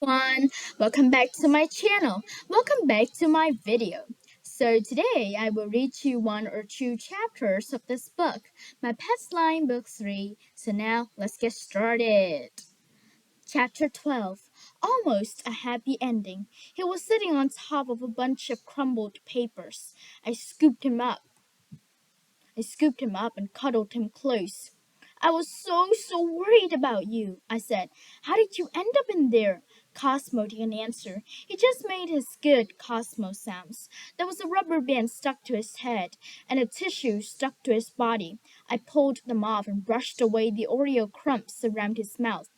Everyone, welcome back to my channel. Welcome back to my video. So today I will read you one or two chapters of this book, My Pet Slime Book 3. So now let's get started. Chapter 12. Almost a happy ending. He was sitting on top of a bunch of crumbled papers. I scooped him up I scooped him up and cuddled him close. I was so worried about you, I said. How did you end up in there? Cosmo didn't answer. He just made his good Cosmo sounds. There was a rubber band stuck to his head and a tissue stuck to his body. I pulled them off and brushed away the Oreo crumbs around his mouth.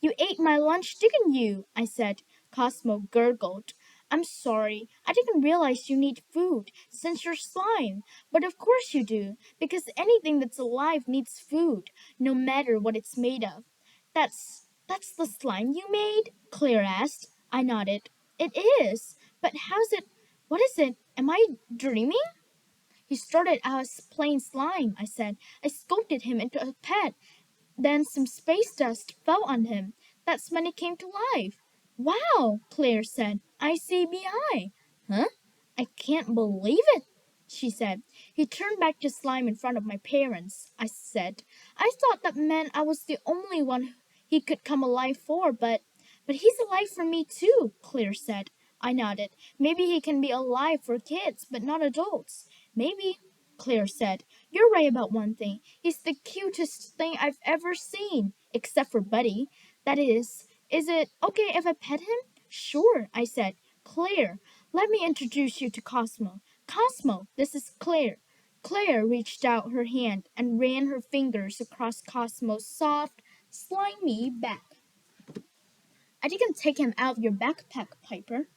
You ate my lunch, didn't you? I said. Cosmo gurgled. I'm sorry. I didn't realize you need food, since you're slime. But of course you do, because anything that's alive needs food, no matter what it's made of. That's the slime you made? Claire asked. I nodded. It is. But what is it? Am I dreaming? He started out as plain slime, I said. I sculpted him into a pet. Then some space dust fell on him. That's when he came to life. Wow, Claire said. ICBI. Huh? I can't believe it, she said. He turned back to slime in front of my parents, I said. I thought that meant I was the only one he could come alive for, but he's alive for me too, Claire said. I nodded. Maybe he can be alive for kids, but not adults. Maybe, Claire said. You're right about one thing. He's the cutest thing I've ever seen, except for Buddy. That is it okay if I pet him? Sure, I said. Claire, let me introduce you to Cosmo. Cosmo, this is Claire. Claire reached out her hand and ran her fingers across Cosmo's soft, slimy back. I didn't take him out of your backpack, Piper,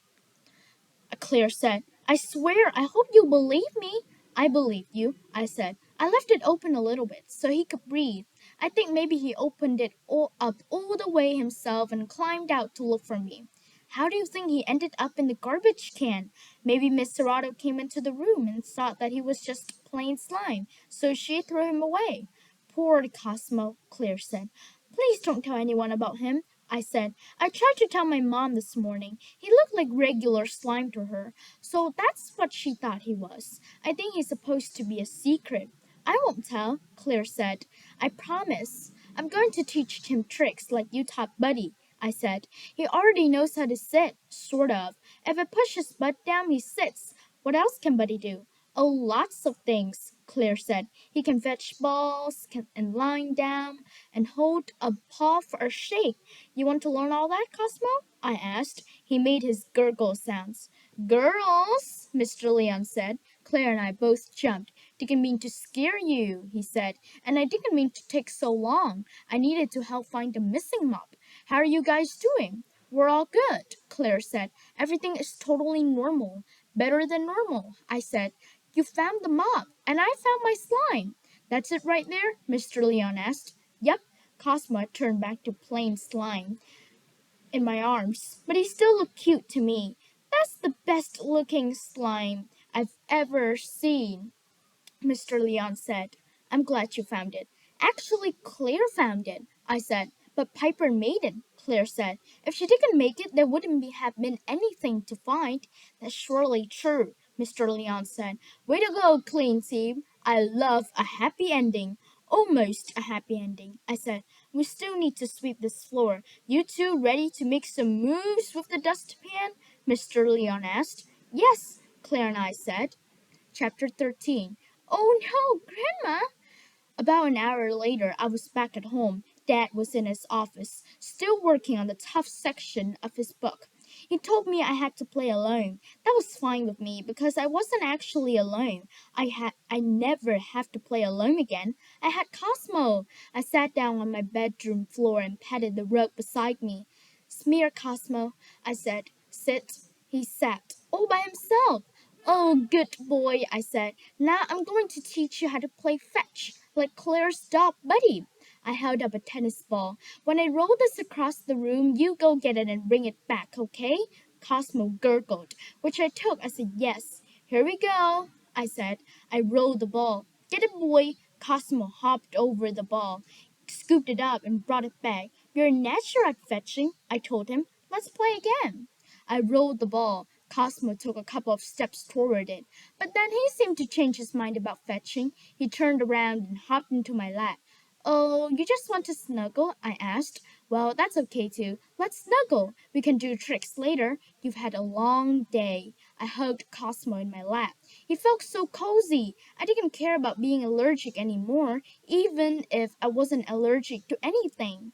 Claire said. I swear, I hope you believe me. I believe you, I said. I left it open a little bit so he could breathe. I think maybe he opened it all the way himself and climbed out to look for me. How do you think he ended up in the garbage can? Maybe Miss Serrato came into the room and thought that he was just plain slime, so she threw him away. Poor Cosmo, Claire said. Please don't tell anyone about him, I said. I tried to tell my mom this morning. He looked like regular slime to her, so that's what she thought he was. I think he's supposed to be a secret. I won't tell, Claire said. I promise. I'm going to teach him tricks like you taught Buddy, I said. He already knows how to sit, sort of. If I push his butt down, he sits. What else can Buddy do? Oh, lots of things, Claire said. He can fetch balls and lie down and hold a paw for a shake. You want to learn all that, Cosmo? I asked. He made his gurgle sounds. Girls, Mr. Leon said. Claire and I both jumped. Didn't mean to scare you, he said, and I didn't mean to take so long. I needed to help find the missing mop. How are you guys doing? We're all good, Claire said. Everything is totally normal. Better than normal, I said. You found the mop, and I found my slime. That's it right there? Mr. Leon asked. Yep, Cosmo turned back to plain slime in my arms, but he still looked cute to me. That's the best looking slime I've ever seen, Mr. Leon said. I'm glad you found it. Actually, Claire found it, I said. But Piper made it, Claire said. If she didn't make it, there wouldn't have been anything to find. That's surely true, Mr. Leon said. Way to go, clean team. I love a happy ending. Almost a happy ending, I said. We still need to sweep this floor. You two ready to make some moves with the dustpan? Mr. Leon asked. Yes, Claire and I said. Chapter 13. Oh no, Grandma! About an hour later, I was back at home. Dad was in his office, still working on the tough section of his book. He told me I had to play alone. That was fine with me because I wasn't actually alone. I never have to play alone again. I had Cosmo. I sat down on my bedroom floor and patted the rug beside me. Smear, Cosmo, I said. Sit. He sat, all by himself. Oh, good boy, I said. Now I'm going to teach you how to play fetch, like Claire's dog Buddy. I held up a tennis ball. When I roll this across the room, you go get it and bring it back, okay? Cosmo gurgled, which I took as a yes. Here we go, I said. I rolled the ball. Get it, boy. Cosmo hopped over the ball, scooped it up, and brought it back. You're a natural at fetching, I told him. Let's play again. I rolled the ball. Cosmo took a couple of steps toward it, but then he seemed to change his mind about fetching. He turned around and hopped into my lap. Oh, you just want to snuggle? I asked. Well, that's okay too. Let's snuggle. We can do tricks later. You've had a long day. I hugged Cosmo in my lap. He felt so cozy. I didn't care about being allergic anymore, even if I wasn't allergic to anything,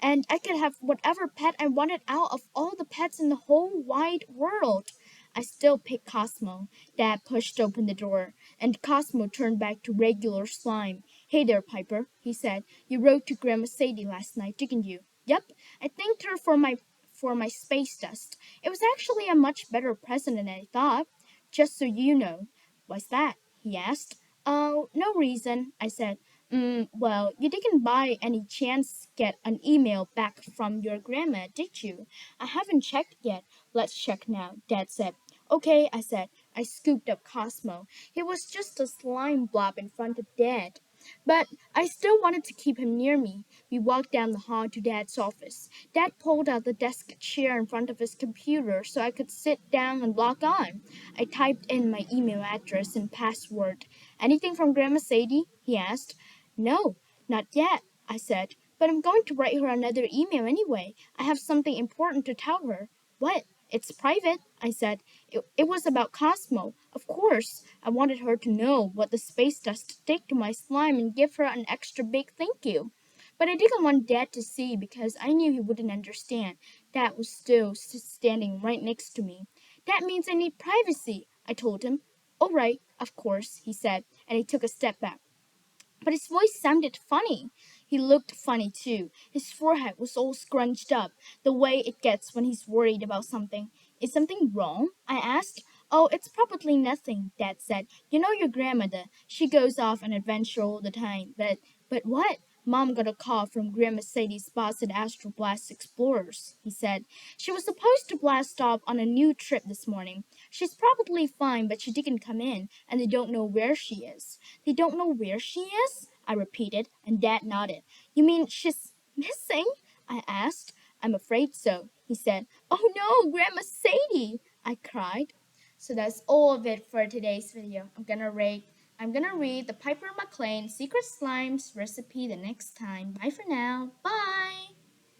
and I could have whatever pet I wanted out of all the pets in the whole wide world. I still picked Cosmo. Dad pushed open the door, and Cosmo turned back to regular slime. Hey there, Piper, he said. You wrote to Grandma Sadie last night, didn't you? Yep. I thanked her for my space dust. It was actually a much better present than I thought. Just so you know. What's that? He asked. Oh, no reason, I said. Well, you didn't by any chance get an email back from your grandma, did you? I haven't checked yet. Let's check now, Dad said. Okay, I said. I scooped up Cosmo. He was just a slime blob in front of Dad. But I still wanted to keep him near me. We walked down the hall to Dad's office. Dad pulled out the desk chair in front of his computer so I could sit down and log on. I typed in my email address and password. Anything from Grandma Sadie? He asked. No, not yet, I said. But I'm going to write her another email anyway. I have something important to tell her. What? It's private, I said. It was about Cosmo. Of course, I wanted her to know what the space dust did to my slime and give her an extra big thank you. But I didn't want Dad to see because I knew he wouldn't understand. Dad was still standing right next to me. That means I need privacy, I told him. All right, of course, he said, and he took a step back. But his voice sounded funny. He looked funny too. His forehead was all scrunched up, the way it gets when he's worried about something. Is something wrong? I asked. Oh, it's probably nothing, Dad said. You know your grandmother. She goes off on adventure all the time. But what? Mom got a call from Grandma Sadie's boss at Astro Blast Explorers, he said. She was supposed to blast off on a new trip this morning. She's probably fine, but she didn't come in, and they don't know where she is. They don't know where she is? I repeated, and Dad nodded. You mean she's missing? I asked. I'm afraid so, he said. Oh no, Grandma Sadie! I cried. So that's all of it for today's video. I'm gonna read the Piper Maclane Secret Slimes recipe the next time. Bye for now. Bye!